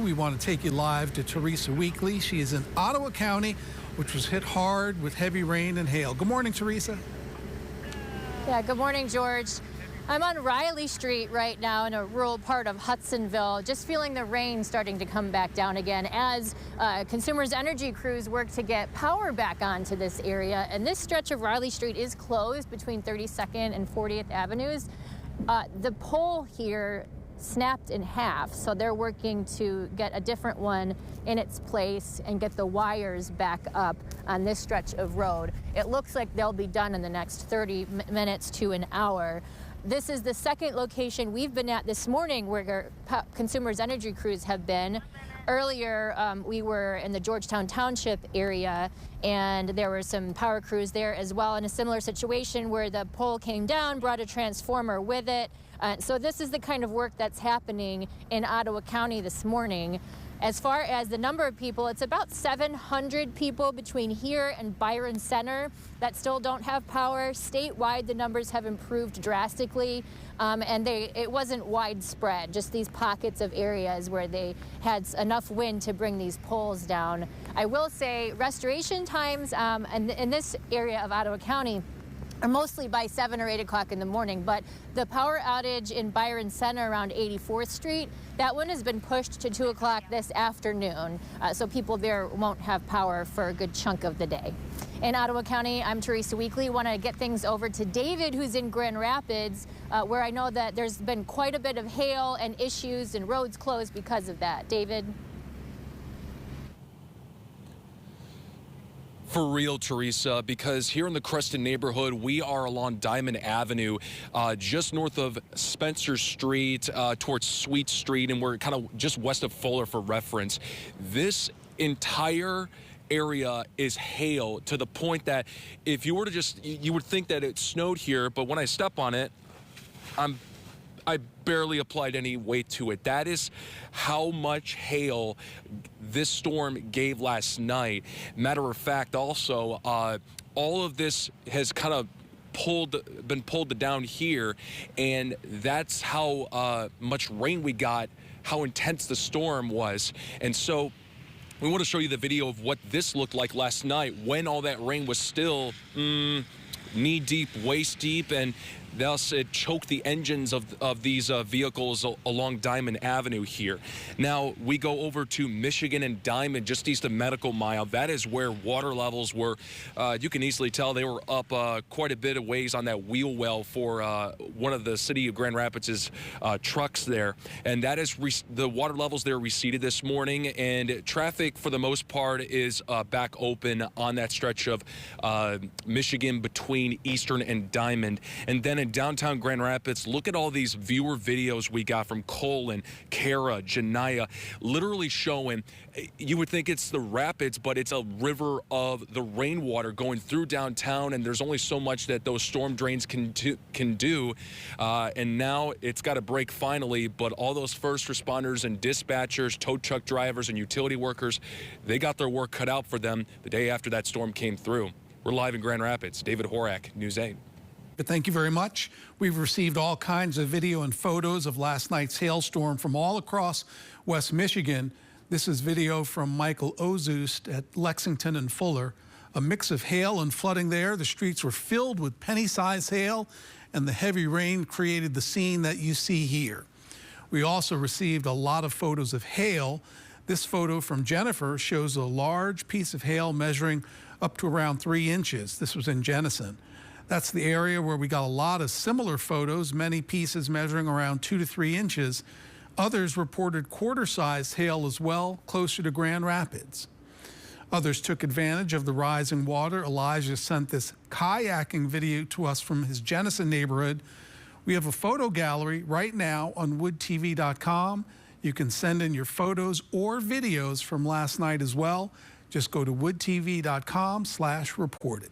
We want to take you live to Teresa Weekly. She is in Ottawa County, which was hit hard with heavy rain and hail. Good morning, Teresa. Yeah, good morning, George. I'm on Riley Street right now in a rural part of Hudsonville, just feeling the rain starting to come back down again as Consumers Energy crews work to get power back onto this area. And this stretch of Riley Street is closed between 32nd and 40th Avenues. The pole here snapped in half, so they're working to get a different one in its place and get the wires back up on this stretch of road. It looks like they'll be done in the next 30 minutes to an hour. This is the second location we've been at this morning where Consumers Energy crews have been. Earlier, we were in the Georgetown Township area, and there were some power crews there as well in a similar situation where the pole came down, brought a transformer with it. So this is the kind of work that's happening in Ottawa County this morning. As far as the number of people, it's about 700 people between here and Byron Center that still don't have power. Statewide, the numbers have improved drastically, and it wasn't widespread, just these pockets of areas where they had enough wind to bring these poles down. I will say restoration times in this area of Ottawa County are mostly by 7 or 8 o'clock in the morning, but the power outage in Byron Center around 84th Street, that one has been pushed to 2 o'clock this afternoon, so people there won't have power for a good chunk of the day. In Ottawa County, I'm Teresa Weekly. Want to get things over to David, who's in Grand Rapids, where I know that there's been quite a bit of hail and issues and roads closed because of that. David? For real, Teresa, because here in the Creston neighborhood, we are along Diamond Avenue, just north of Spencer Street, towards Sweet Street, and we're kind of just west of Fuller for reference. This entire area is hail to the point that if you were to you would think that it snowed here, but when I step on it, I barely applied any weight to it. That is how much hail this storm gave last night. Matter of fact, also, all of this has kind of been pulled down here, and that's how much rain we got, how intense the storm was. And so we want to show you the video of what this looked like last night when all that rain was still knee-deep, waist-deep, and thus it choked the engines of these vehicles along Diamond Avenue here. Now we go over to Michigan and Diamond, just east of Medical Mile. That is where water levels were. You can easily tell they were up quite a bit of ways on that wheel well for one of the city of Grand Rapids' trucks there. And that is the water levels there receded this morning, and traffic for the most part is back open on that stretch of Michigan between Eastern and Diamond. And then in downtown Grand Rapids, look at all these viewer videos we got from Colin, Kara, Janaya, literally showing, you would think it's the rapids, but it's a river of the rainwater going through downtown, and there's only so much that those storm drains can do. And now it's got to break finally, but all those first responders and dispatchers, tow truck drivers and utility workers, they got their work cut out for them the day after that storm came through. We're live in Grand Rapids. David Horak, News 8. Thank you very much. We've received all kinds of video and photos of last night's hailstorm from all across West Michigan. This is video from Michael Ozust at Lexington and Fuller. A mix of hail and flooding there. The streets were filled with penny-sized hail, and the heavy rain created the scene that you see here. We also received a lot of photos of hail. This photo from Jennifer shows a large piece of hail measuring up to around 3 inches. This was in Jenison. That's the area where we got a lot of similar photos, many pieces measuring around 2 to 3 inches. Others reported quarter-sized hail as well, closer to Grand Rapids. Others took advantage of the rising water. Elijah sent this kayaking video to us from his Jenison neighborhood. We have a photo gallery right now on woodtv.com. You can send in your photos or videos from last night as well. Just go to woodtv.com/reported.